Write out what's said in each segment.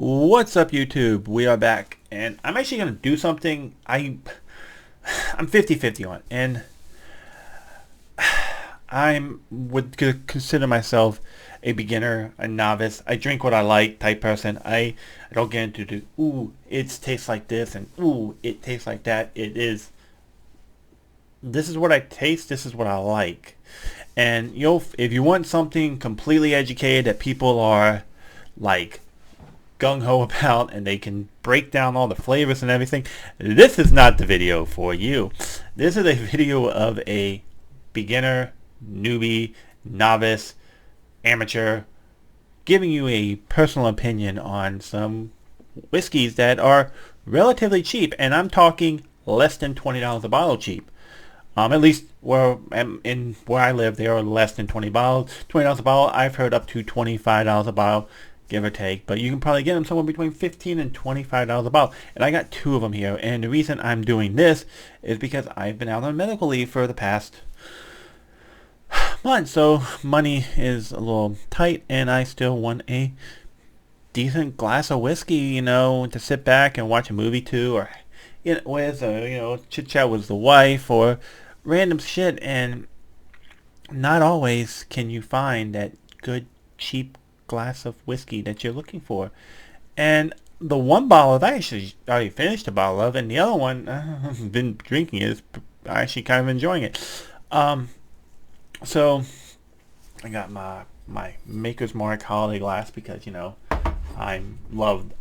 What's up, YouTube? We are back, and I'm actually going to do something I'm 50-50 on, and would consider myself a beginner, a novice. I drink what I like type person. I don't get into the ooh, it tastes like this, and ooh, it tastes like that. This is what I taste, this is what I like. And if you want something completely educated that people are like gung-ho about and they can break down all the flavors and everything, this is not the video for you. This is a video of a beginner, newbie, novice, amateur, giving you a personal opinion on some whiskeys that are relatively cheap, and I'm talking less than $20 a bottle cheap. At least where I live, they are less than $20 a bottle. I've heard up to $25 a bottle, give or take, but you can probably get them somewhere between $15 and $25 a bottle. And I got two of them here, and the reason I'm doing this is because I've been out on medical leave for the past month, so money is a little tight, and I still want a decent glass of whiskey, to sit back and watch a movie to, or with, chit chat with the wife, or random shit. And not always can you find that good cheap glass of whiskey that you're looking for. And the one bottle that I actually already finished a bottle of, and the other one I've been drinking is actually kind of enjoying it. So I got my Maker's Mark holiday glass because I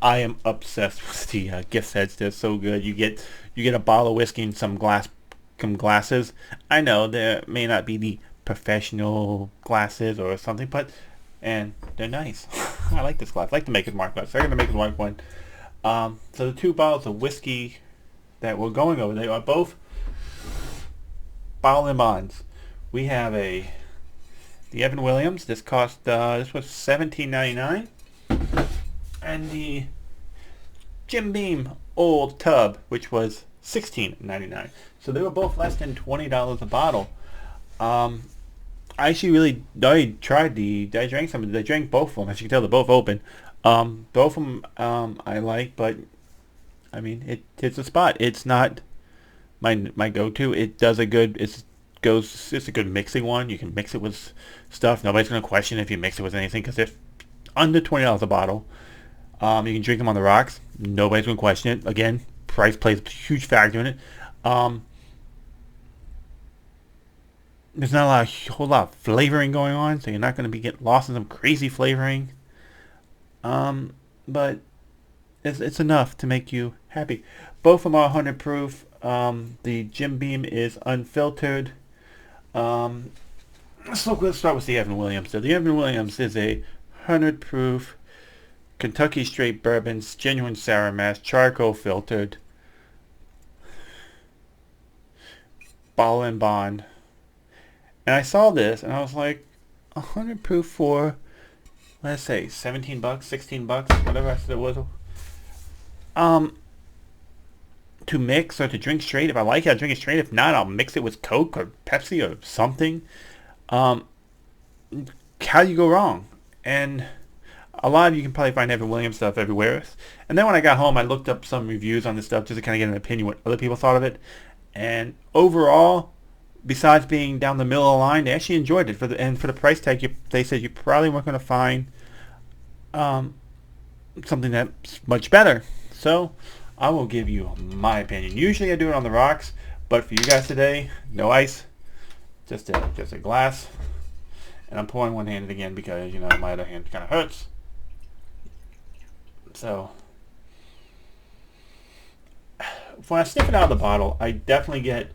am obsessed with the gift sets. They're so good. You get a bottle of whiskey and some glasses. I know there may not be the professional glasses or something, and they're nice. I like this glass. I like the Maker's Mark glass. I got the Maker's Mark one. So the two bottles of whiskey that we're going over, they are both bottle and bonds. We have the Evan Williams. This was $17.99, and the Jim Beam Old Tub, which was $16.99. So they were both less than $20 a bottle. I actually I drank some. I drank both of them. As you can tell, they're both open. Both of them I like, but I mean, it's a spot. It's not my go-to. It does a good. It's a good mixing one. You can mix it with stuff. Nobody's gonna question if you mix it with anything, because if under $20 a bottle, you can drink them on the rocks. Nobody's gonna question it. Again, price plays a huge factor in it. There's not a whole lot of flavoring going on, so you're not going to get lost in some crazy flavoring. But it's enough to make you happy. Both of them are 100 proof. The Jim Beam is unfiltered. Let's start with the Evan Williams. So the Evan Williams is a 100 proof Kentucky straight bourbons, genuine sour mash, charcoal filtered, bottle and bond. And I saw this and I was like, 100 proof for, let's say, $17, $16, whatever I said it was. To mix or to drink straight. If I like it, I'll drink it straight. If not, I'll mix it with Coke or Pepsi or something. How do you go wrong? And a lot of you can probably find Evan Williams stuff everywhere. And then when I got home, I looked up some reviews on this stuff just to kind of get an opinion what other people thought of it. And overall, besides being down the middle of the line, they actually enjoyed it. For the price tag, they said you probably weren't going to find something that's much better. So I will give you my opinion. Usually I do it on the rocks, but for you guys today, no ice, just a glass. And I'm pouring one-handed again because my other hand kind of hurts. So when I sniff it out of the bottle, I definitely get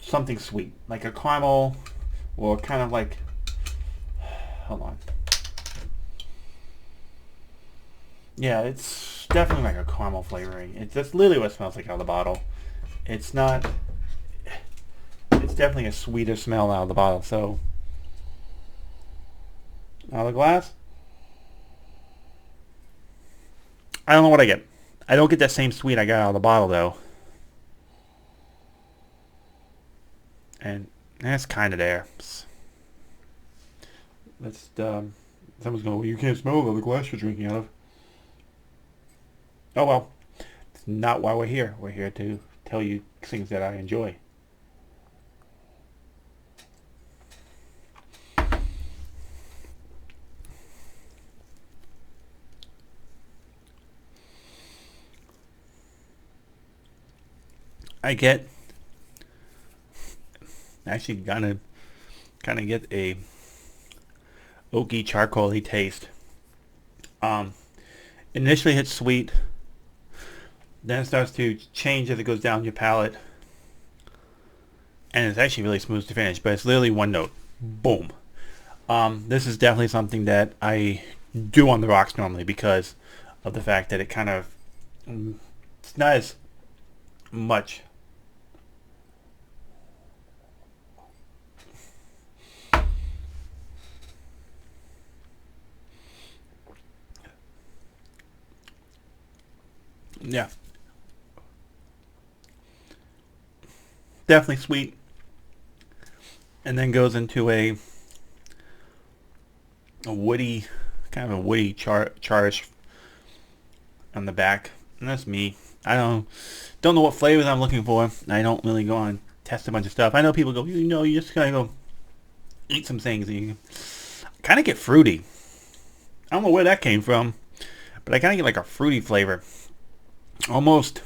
something sweet, like a caramel, or kind of like, hold on. Yeah, it's definitely like a caramel flavoring. That's literally what it smells like out of the bottle. It's definitely a sweeter smell out of the bottle. So, out of the glass, I don't know what I get. I don't get that same sweet I got out of the bottle, though. And that's kind of there. Let's, someone's going, well, you can't smell the glass you're drinking out of. Oh well, it's not why we're here. We're here to tell you things that I enjoy. I get actually kind of get a oaky charcoaly taste. Um, Initially it's sweet, then it starts to change as it goes down your palate, and it's actually really smooth to finish. But it's literally one note, boom. This is definitely something that I do on the rocks normally because of the fact that it kind of it's not as much. Yeah, definitely sweet, and then goes into a woody, kind of a woody charish on the back. And that's me. I don't know what flavors I'm looking for. I don't really go on test a bunch of stuff. I know people go, you just gotta go eat some things, and you kind of get fruity. I don't know where that came from, but I kind of get like a fruity flavor, almost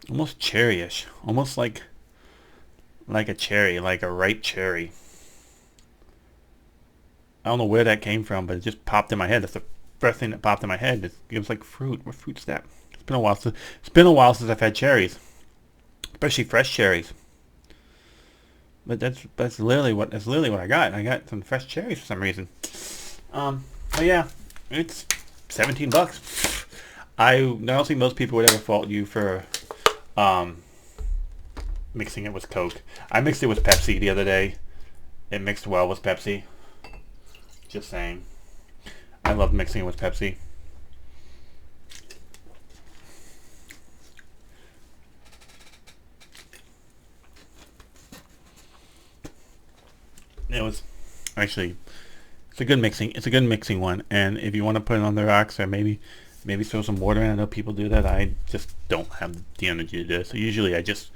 cherryish, almost like a cherry, like a ripe cherry. I don't know where that came from, but it just popped in my head. That's the first thing that popped in my head. It was like fruit. What fruit's that? It's been a while since I've had cherries, especially fresh cherries. But that's literally what I got. I got some fresh cherries for some reason. But yeah, it's $17. I don't think most people would ever fault you for um mixing it with Coke. I mixed it with Pepsi the other day. It mixed well with Pepsi. Just saying. I love mixing it with Pepsi. It was actually it's a good mixing one, and if you want to put it on the rocks or maybe throw some water in. I know people do that. I just don't have the energy to do it. So usually I just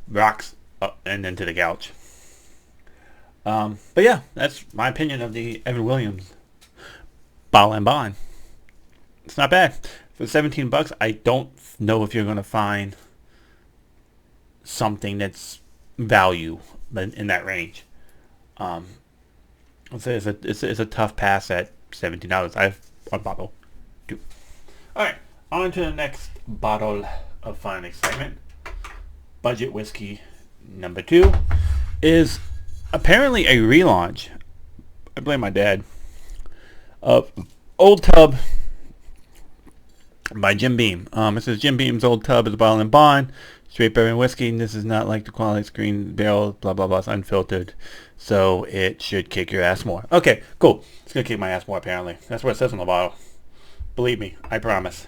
rocks up and then to the couch. But yeah, that's my opinion of the Evan Williams Bottle and Bond. It's not bad for $17. I don't know if you're gonna find something that's value in that range. Um, I'd say it's a tough pass at $17. I have one bottle too. All right, on to the next bottle of fun and excitement. Budget whiskey number 2 is apparently a relaunch. I blame my dad. Of Old Tub by Jim Beam. This is Jim Beam's Old Tub is a bottle and bond. Straight bourbon whiskey. And this is not like the quality screen barrel. Blah blah blah. It's unfiltered, so it should kick your ass more. Okay, cool. It's gonna kick my ass more. Apparently, that's what it says on the bottle. Believe me, I promise.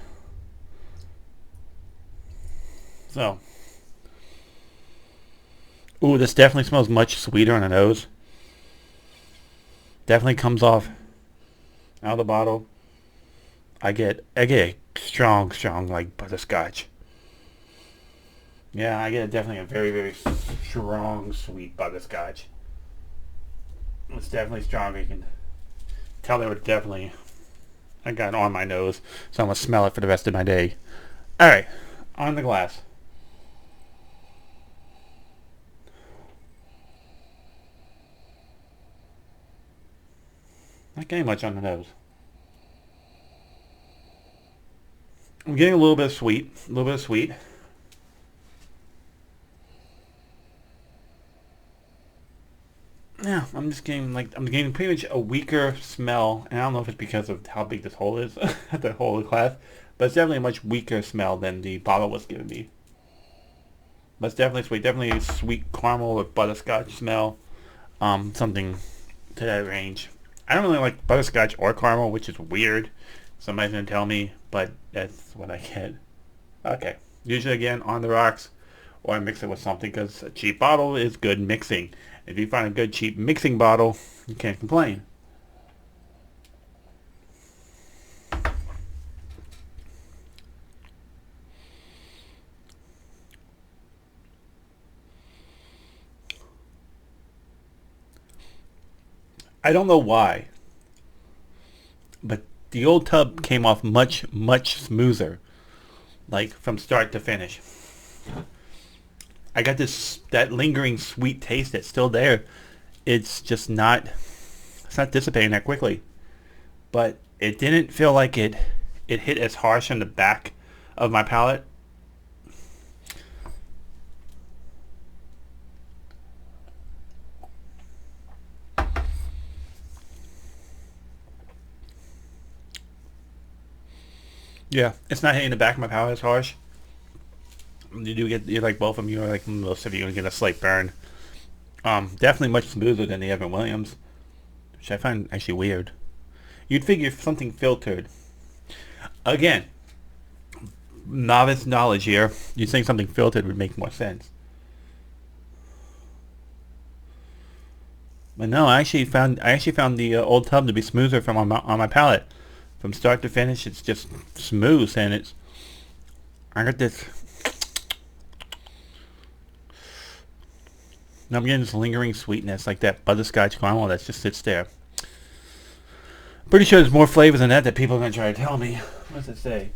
So, ooh, this definitely smells much sweeter on the nose. Definitely comes off out of the bottle. I get a strong like butterscotch. Yeah, I get definitely a very very strong sweet butterscotch. It's definitely strong. You can tell they were definitely. I got it on my nose, so I'm gonna smell it for the rest of my day. All right, on the glass. Not getting much on the nose. I'm getting a little bit of sweet, a little bit of sweet. Yeah, I'm getting pretty much a weaker smell, and I don't know if it's because of how big this hole is, the hole of the glass, but it's definitely a much weaker smell than the bottle was giving me. But it's definitely sweet, definitely a sweet caramel or butterscotch smell, something to that range. I don't really like butterscotch or caramel, which is weird. Somebody's gonna tell me, but that's what I get. Okay, usually again on the rocks, or I mix it with something because a cheap bottle is good mixing. If you find a good cheap mixing bottle, you can't complain. I don't know why, but the old tub came off much, much smoother, like from start to finish. I got that lingering sweet taste that's still there. It's just not, it's not dissipating that quickly. But it didn't feel like it hit as harsh on the back of my palate. Yeah, it's not hitting the back of my palate as harsh. You do get, you like both of them, you're like most of you gonna get a slight burn. Definitely much smoother than the Evan Williams, which I find actually weird. You'd figure something filtered. Again, novice knowledge here. You'd think something filtered would make more sense. But no, I actually found the old tub to be smoother from on my palate. From start to finish, it's just smooth, and I got this. Now I'm getting this lingering sweetness, like that butterscotch caramel that just sits there. Pretty sure there's more flavors than that people are gonna try to tell me. What does it say?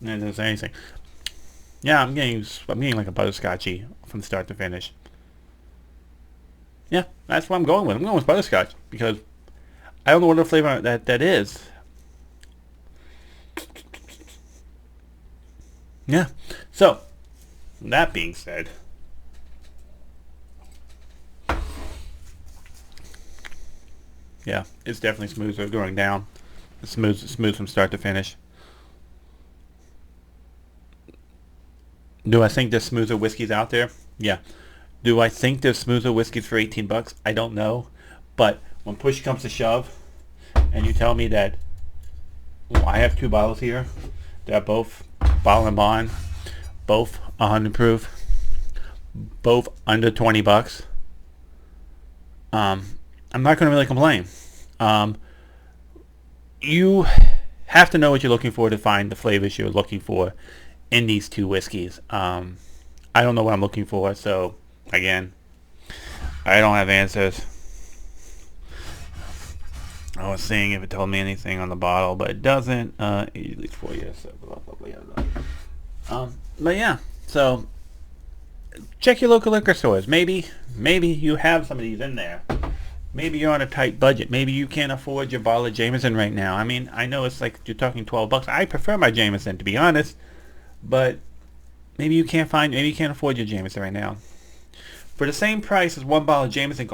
It doesn't say anything. Yeah, I'm getting like a butterscotchy from start to finish. Yeah, that's what I'm going with. I'm going with butterscotch because I don't know what the flavor that is. Yeah. So, that being said, yeah, it's definitely smoother going down. It's smooth from start to finish. Do I think there's smoother whiskeys out there? Yeah. Do I think there's smoother whiskeys for 18 bucks? I don't know. But when push comes to shove, and you tell me that I have two bottles here, they're both bottle and bond, both 100 proof, both under 20 bucks. I'm not going to really complain. You have to know what you're looking for to find the flavors you're looking for in these two whiskeys. I don't know what I'm looking for, so again, I don't have answers. I was seeing if it told me anything on the bottle, but it doesn't. Usually it's 4 years. So blah, blah, blah, blah. But yeah, so check your local liquor stores. Maybe you have some of these in there. Maybe you're on a tight budget. Maybe you can't afford your bottle of Jameson right now. I mean, I know it's like you're talking 12 bucks. I prefer my Jameson, to be honest. But maybe you can't afford your Jameson right now. For the same price as one bottle of Jameson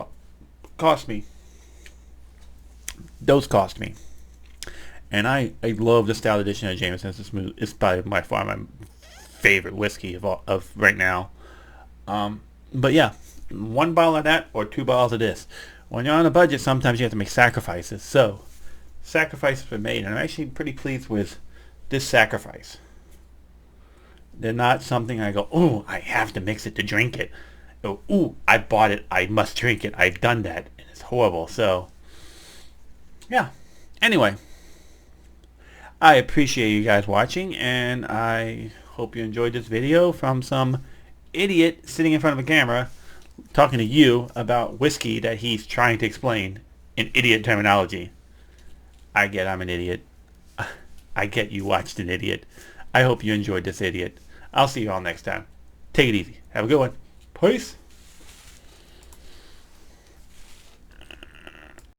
cost me. Those cost me. And I love the stout edition of Jameson. It's probably by far my favorite whiskey of right now. But yeah, one bottle of that or two bottles of this. When you're on a budget, sometimes you have to make sacrifices. So, sacrifices were made, and I'm actually pretty pleased with this sacrifice. They're not something I go, ooh, I have to mix it to drink it. Oh, ooh, I bought it, I must drink it. I've done that, and it's horrible. So, yeah. Anyway, I appreciate you guys watching, and I hope you enjoyed this video from some idiot sitting in front of a camera talking to you about whiskey that he's trying to explain in idiot terminology. I get I'm an idiot. I get you watched an idiot. I hope you enjoyed this idiot. I'll see you all next time. Take it easy. Have a good one. Peace.